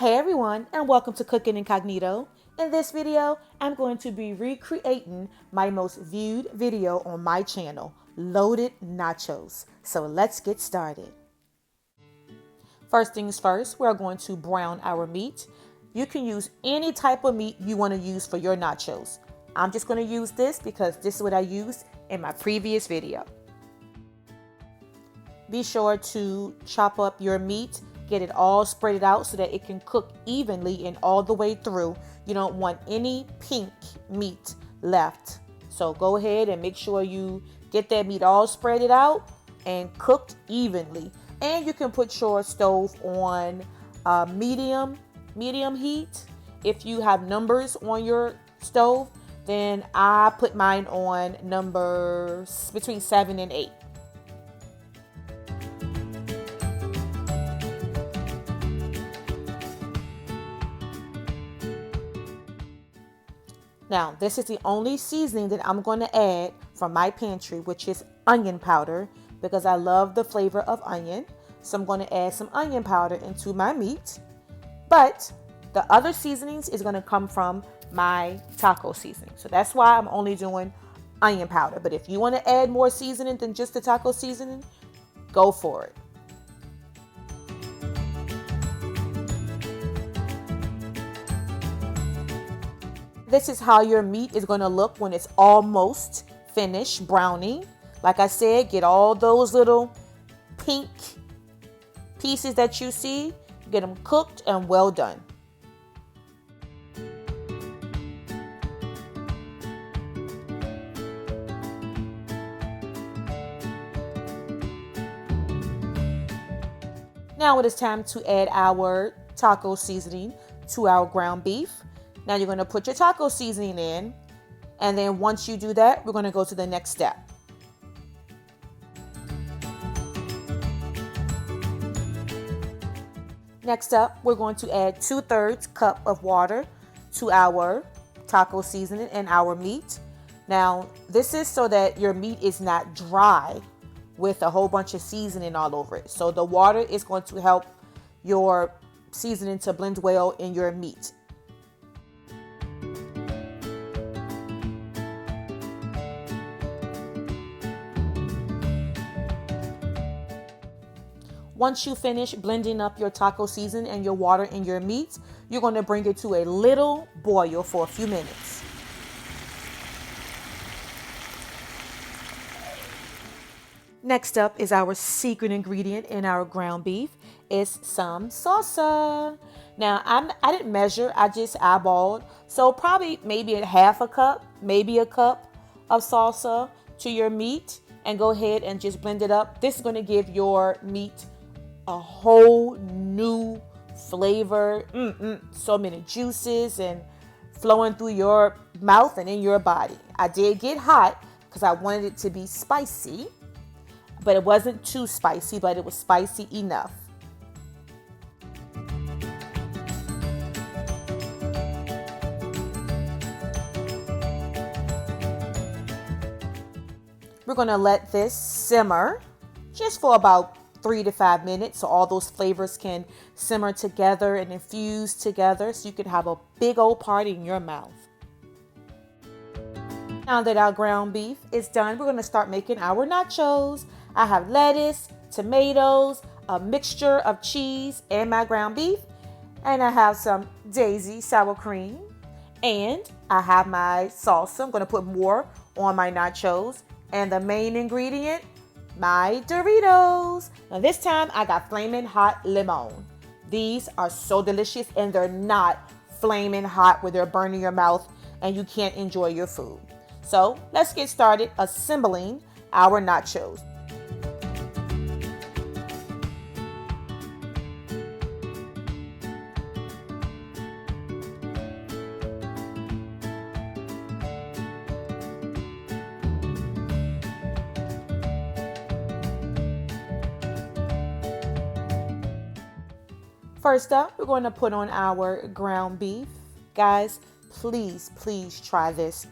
Hey everyone, and welcome to Cooking Incognito. In this video, I'm going to be recreating my most viewed video on my channel, Loaded Nachos. So let's get started. First things first, we're going to brown our meat. You can use any type of meat you want to use for your nachos. I'm just going to use this because this is what I used in my previous video. Be sure to chop up your meat. Get it all spread out so that it can cook evenly and all the way through. You don't want any pink meat left. So go ahead and make sure you get that meat all spread it out and cooked evenly. And you can put your stove on medium heat. If you have numbers on your stove, then I put mine on numbers between 7 and 8. Now, this is the only seasoning that I'm going to add from my pantry, which is onion powder, because I love the flavor of onion. So I'm going to add some onion powder into my meat. But the other seasonings is going to come from my taco seasoning. So that's why I'm only doing onion powder. But if you want to add more seasoning than just the taco seasoning, go for it. This is how your meat is going to look when it's almost finished browning. Like I said, get all those little pink pieces that you see, get them cooked and well done. Now it is time to add our taco seasoning to our ground beef. Now you're going to put your taco seasoning in, and then once you do that, we're going to go to the next step. Next up, we're going to add 2/3 cup of water to our taco seasoning and our meat. Now, this is so that your meat is not dry with a whole bunch of seasoning all over it. So the water is going to help your seasoning to blend well in your meat. Once you finish blending up your taco seasoning and your water in your meat, you're going to bring it to a little boil for a few minutes. Next up is our secret ingredient in our ground beef. It's some salsa. Now, I didn't measure, I just eyeballed. So probably maybe a half a cup, maybe a cup of salsa to your meat, and go ahead and just blend it up. This is going to give your meat a whole new flavor. So many juices and flowing through your mouth and in your body. I did get hot because I wanted it to be spicy, but it wasn't too spicy, but it was spicy enough. We're going to let this simmer just for about 3 to 5 minutes so all those flavors can simmer together and infuse together so you can have a big old party in your mouth. Now that our ground beef is done, we're going to start making our nachos. I have lettuce, tomatoes, a mixture of cheese and my ground beef, and I have some Daisy sour cream, and I have my salsa. I'm going to put more on my nachos, and the main ingredient, my DORiTOS. Now this time I got flaming hot limon. These are so delicious, and they're not flaming hot where they're burning your mouth and you can't enjoy your food. So let's get started assembling our nachos. First up, we're going to put on our ground beef. Guys, please try this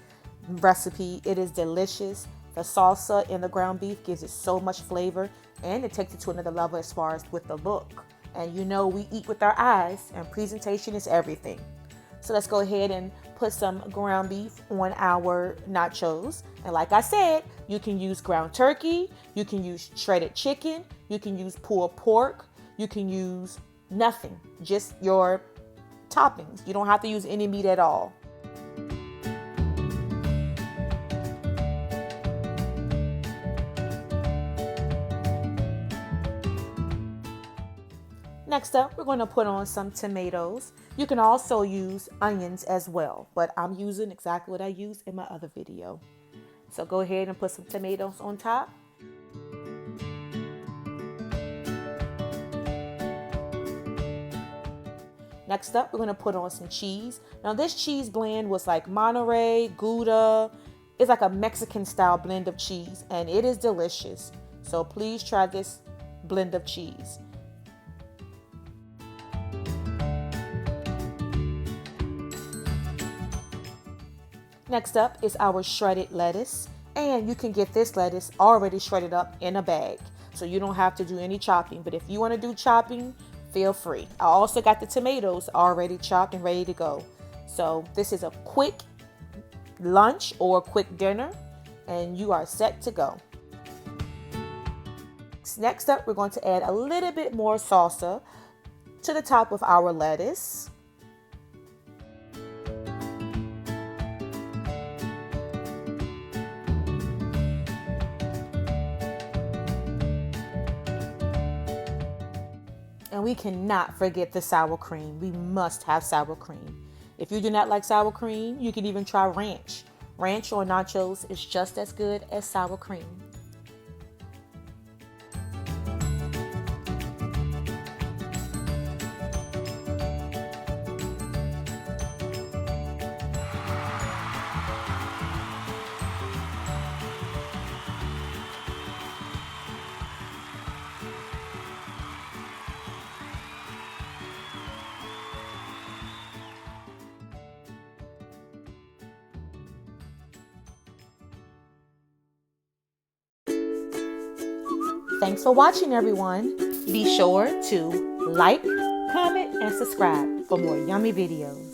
recipe. It is delicious. The salsa in the ground beef gives it so much flavor, and it takes it to another level as far as with the look. And you know we eat with our eyes, and presentation is everything. So let's go ahead and put some ground beef on our nachos. And like I said, you can use ground turkey, you can use shredded chicken, you can use pulled pork, you can use nothing, just your toppings. You don't have to use any meat at all. Next up, we're going to put on some tomatoes. You can also use onions as well, but I'm using exactly what I used in my other video. So go ahead and put some tomatoes on top. Next up, we're going to put on some cheese. Now this cheese blend was like Monterey, Gouda. It's like a Mexican style blend of cheese, and it is delicious. So please try this blend of cheese. Next up is our shredded lettuce, and you can get this lettuce already shredded up in a bag, so you don't have to do any chopping. But if you want to do chopping, feel free. I also got the tomatoes already chopped and ready to go. So this is a quick lunch or quick dinner, and you are set to go. Next up, we're going to add a little bit more salsa to the top of our lettuce. And we cannot forget the sour cream. We must have sour cream. If you do not like sour cream, you can even try ranch. Ranch on nachos is just as good as sour cream. Thanks for watching, everyone. Be sure to like, comment, and subscribe for more yummy videos.